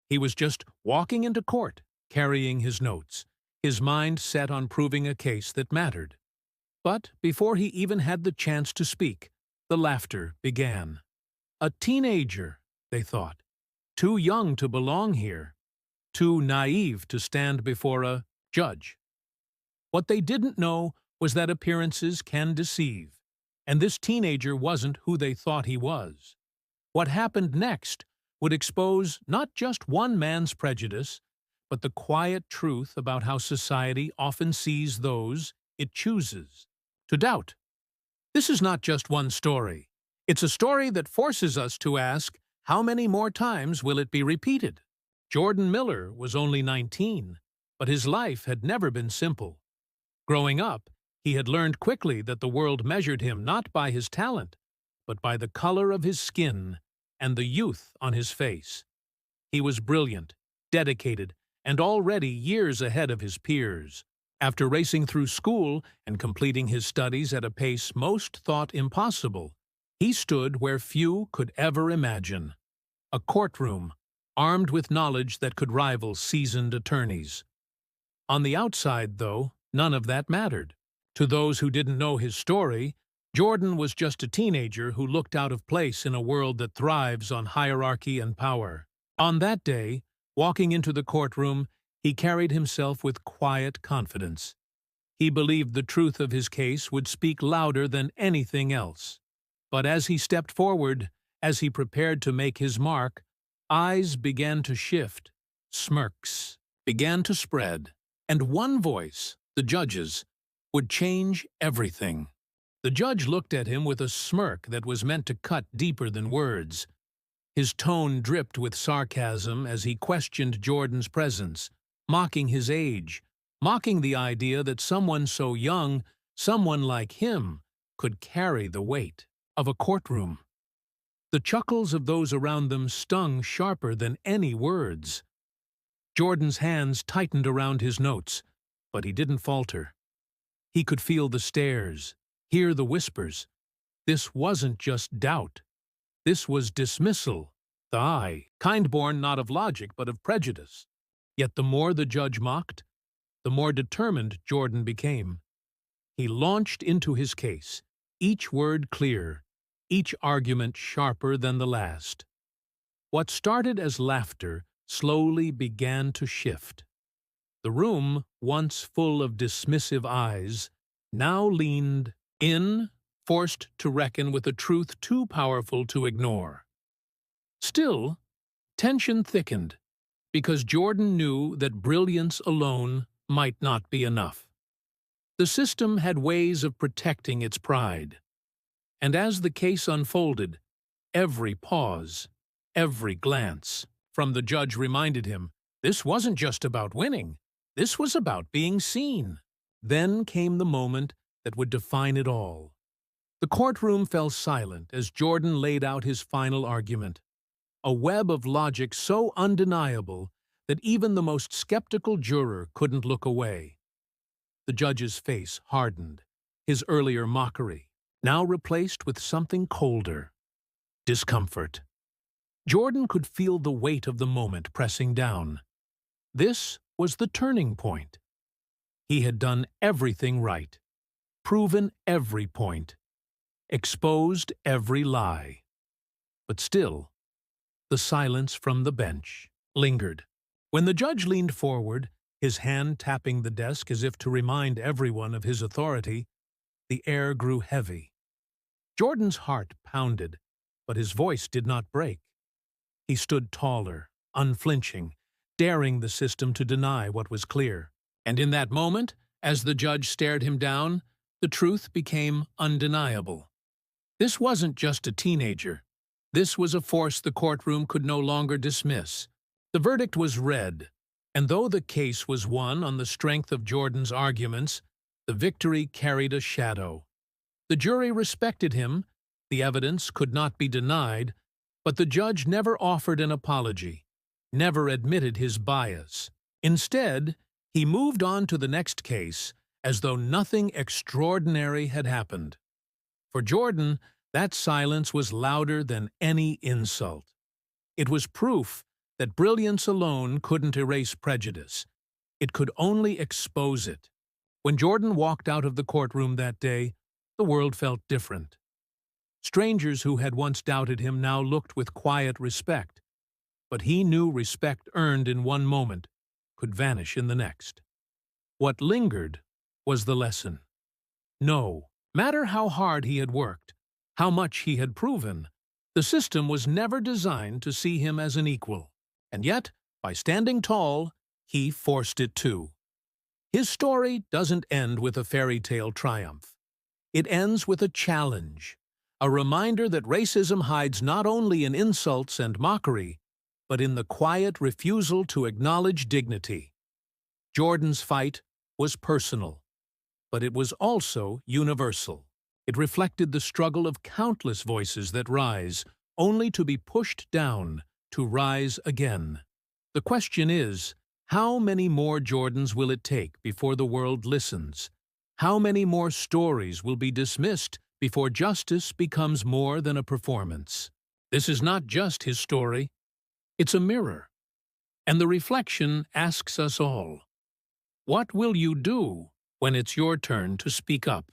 He was just walking into court, carrying his notes, his mind set on proving a case that mattered. But before he even had the chance to speak, the laughter began. A teenager, they thought, too young to belong here, too naive to stand before a judge. What they didn't know was that appearances can deceive, and this teenager wasn't who they thought he was. What happened next would expose not just one man's prejudice, but the quiet truth about how society often sees those it chooses to doubt. This is not just one story. It's a story that forces us to ask, how many more times will it be repeated? Jordan Miller was only 19, but his life had never been simple. Growing up, he had learned quickly that the world measured him not by his talent, but by the color of his skin and the youth on his face. He was brilliant, dedicated, and already years ahead of his peers. After racing through school and completing his studies at a pace most thought impossible, he stood where few could ever imagine. A courtroom, armed with knowledge that could rival seasoned attorneys. On the outside, though, none of that mattered. To those who didn't know his story, Jordan was just a teenager who looked out of place in a world that thrives on hierarchy and power. On that day, walking into the courtroom, he carried himself with quiet confidence. He believed the truth of his case would speak louder than anything else. But as he stepped forward, as he prepared to make his mark, eyes began to shift, smirks began to spread, and one voice, the judge's, would change everything. The judge looked at him with a smirk that was meant to cut deeper than words. His tone dripped with sarcasm as he questioned Jordan's presence, mocking his age, mocking the idea that someone so young, someone like him, could carry the weight of a courtroom. The chuckles of those around them stung sharper than any words. Jordan's hands tightened around his notes, but he didn't falter. He could feel the stares, hear the whispers. This wasn't just doubt. This was dismissal. Kind-born not of logic but of prejudice. Yet the more the judge mocked, the more determined Jordan became. He launched into his case, each word clear, each argument sharper than the last. What started as laughter slowly began to shift. The room, once full of dismissive eyes, now leaned in, forced to reckon with a truth too powerful to ignore. Still, tension thickened, because Jordan knew that brilliance alone might not be enough. The system had ways of protecting its pride. And as the case unfolded, every pause, every glance from the judge reminded him, this wasn't just about winning, this was about being seen. Then came the moment that would define it all. The courtroom fell silent as Jordan laid out his final argument, a web of logic so undeniable that even the most skeptical juror couldn't look away. The judge's face hardened, his earlier mockery now replaced with something colder, discomfort. Jordan could feel the weight of the moment pressing down. This was the turning point. He had done everything right, proven every point, exposed every lie. But still, the silence from the bench lingered. When the judge leaned forward, his hand tapping the desk as if to remind everyone of his authority, the air grew heavy. Jordan's heart pounded, but his voice did not break. He stood taller, unflinching, daring the system to deny what was clear. And in that moment, as the judge stared him down, the truth became undeniable. This wasn't just a teenager. This was a force the courtroom could no longer dismiss. The verdict was read, and though the case was won on the strength of Jordan's arguments, the victory carried a shadow. The jury respected him, the evidence could not be denied, but the judge never offered an apology, never admitted his bias. Instead, he moved on to the next case as though nothing extraordinary had happened. For Jordan, that silence was louder than any insult. It was proof that brilliance alone couldn't erase prejudice. It could only expose it. When Jordan walked out of the courtroom that day, the world felt different. Strangers who had once doubted him now looked with quiet respect, but he knew respect earned in one moment could vanish in the next. What lingered was the lesson. No matter how hard he had worked, how much he had proven, the system was never designed to see him as an equal. And yet, by standing tall, he forced it to. His story doesn't end with a fairy tale triumph. It ends with a challenge, a reminder that racism hides not only in insults and mockery, but in the quiet refusal to acknowledge dignity. Jordan's fight was personal, but it was also universal. It reflected the struggle of countless voices that rise, only to be pushed down, to rise again. The question is, how many more Jordans will it take before the world listens? How many more stories will be dismissed before justice becomes more than a performance? This is not just his story. It's a mirror. And the reflection asks us all, what will you do when it's your turn to speak up?